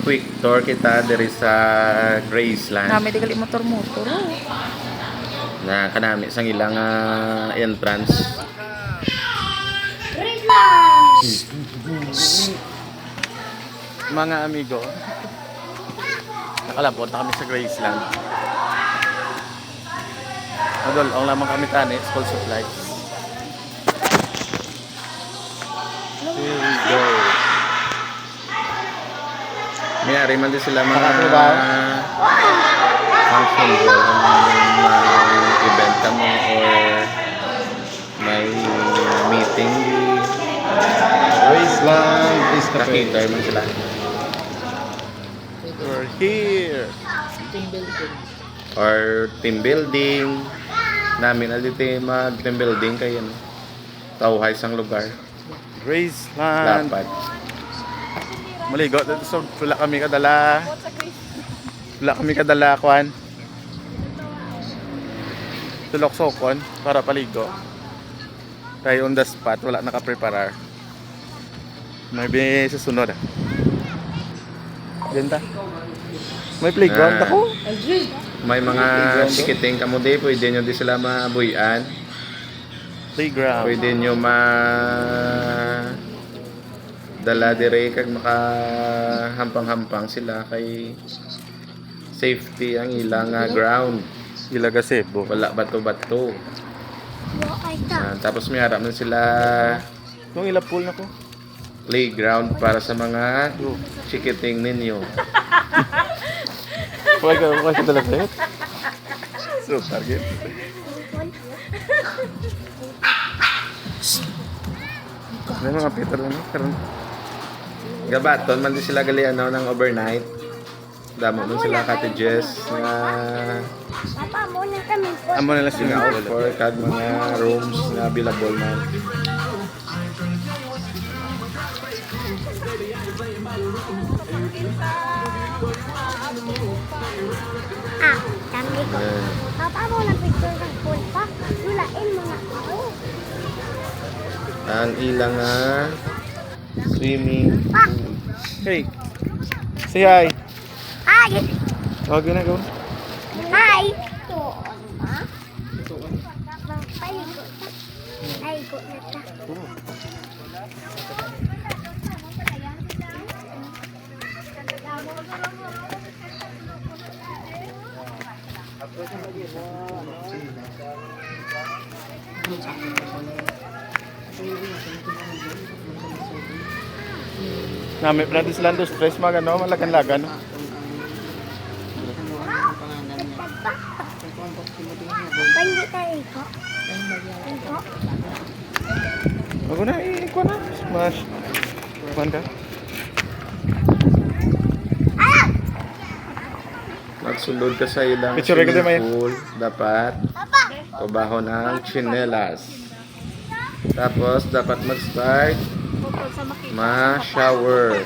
quick tour kita diri sa Graceland. Nami di kali motor-motor. Na kanami sang ilang entrance. Mga amigo, nakalabot na kami sa Graceland. Adol, ang lamang kami tani, school supplies. Here we go. Mayari man din sila mga function hall, may event kamo or may meeting di Graceland is nakita man sila. We're here. Or team building. Namin na dito mag-team building kayo. Tauhay sang lugar. Graceland. Dapat. Maligo dito so wala kami kadala kwan. Tulok sokon para paligo. Tayo on the spot, wala naka-preparar. May sa sunod. Diyan ta. May playground ako. May mga sikiting kamo di, pwede nyo di sila mabuyan. Playground. Pwede nyo dala dire kag makahampang-hampang sila kay safety ang ilang ground. Ilaga sebo. Wala bato-bato. Tapos may harap na sila Kung ilapul na ko. playground para sa mga chikiting ninyo. Huwag ka dala sa'yo. So, target. May mga Peter na karon. Gabaton man din sila galiano ng overnight. Damo man sila cottages nga Papa, muna kami po. Amo nila singa sila. for kag mga rooms nga available man. Ah, kami ko. Ayan. Papa, muna picture ng pool pa. Lulain mo nga ako. Ang ilang swimming pool. Hey. Say hi. Hi! Huwag na go. Hi! Tuon ba? Paligo ta. Paligo na ta. Nami natin sila do stress mga ano, malagan-lagan. Pandi tayo ko. Iko. Huwag na, ikuha na. Smash. Kuhan ka. Magsulod ka sa ilang Picture ka din, Maya. pool, dapat tubaho ng chinelas. Tapos dapat mag-start ma-shower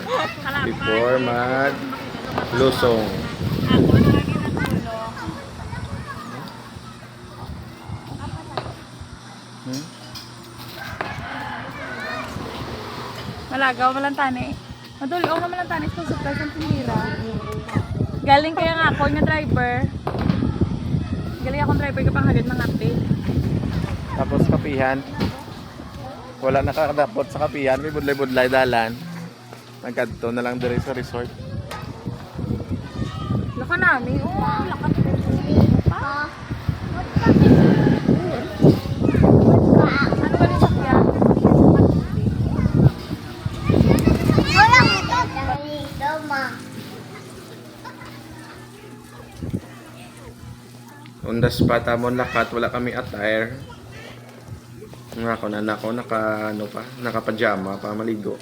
before mag-lusong. Malagaw malantani. Maduli o malantani sa surprise ang tinira. Galing kaya nga ako nga driver. Galing akong driver kapag hagad ng update. Tapos kapihan. Wala nakakadapot sa kapihan. May budlay-budlay dalan. Nagkadto na lang dire sa resort. Laka namin. Oo, laka pa. Ano ba rin sakyan? Wala mo to. Dito, ma. On the spot amon lakat, wala kami attire. Nga ako na nako naka-pajama pa maligo.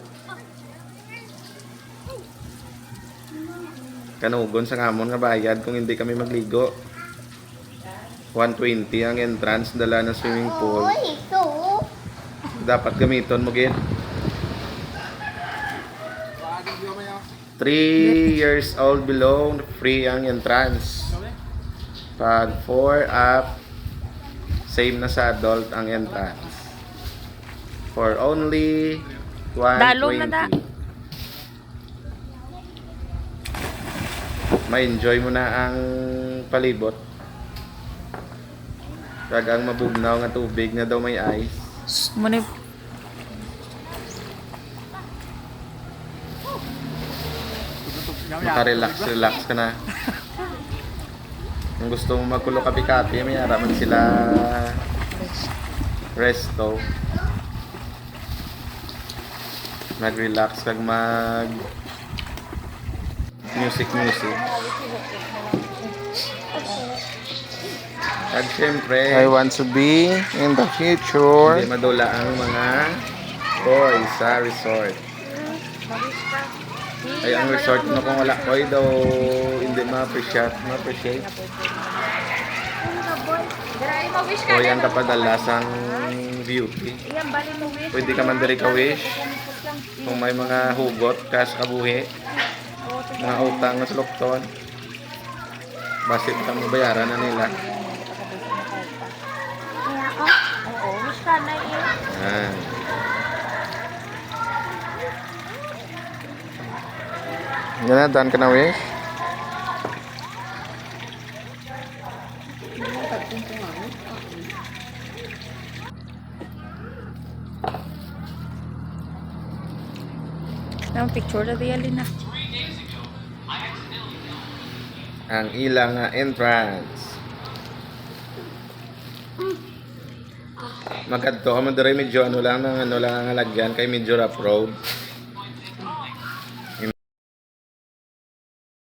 Kanugon sa ngamon nga bayad kung hindi kami magligo. 120 ang entrance dala ng swimming pool. Uy, ito. Dapat gamiton mo gid. 3 years old below, free ang entrance. Pag 4 up, same na sa adult ang entrance. For only 120. Dalong na da. ma-enjoy mo na ang palibot. Kag ang mabugnaw nga tubig nga daw may ice. Muna Maka-relax ka na. Kung gusto mo magkulo kapi-kapi, may araman sila resto. Mag-relax kag mag music. At syempre, I want to be in the future. hindi madula ang mga boys sa resort. Ay, ang resort na kung wala ko'y daw hindi ma-appreciate. Dry mo wish O yan kapadalasang beauty. Yan, bali mo wish. Pwede ka man diri ka-wish. Kung may mga hugot, kas kabuhi, mga utang na sulokton, basit ka mabayaran na nila. Kaya ako. Oo, wish ka na eh. Yan. Yan na, done ka na, wish? Ang picture na diyan na. Ang ilang entrance. Magkadto ka man diri medyo ano lang ang lagyan kay medyo rough road.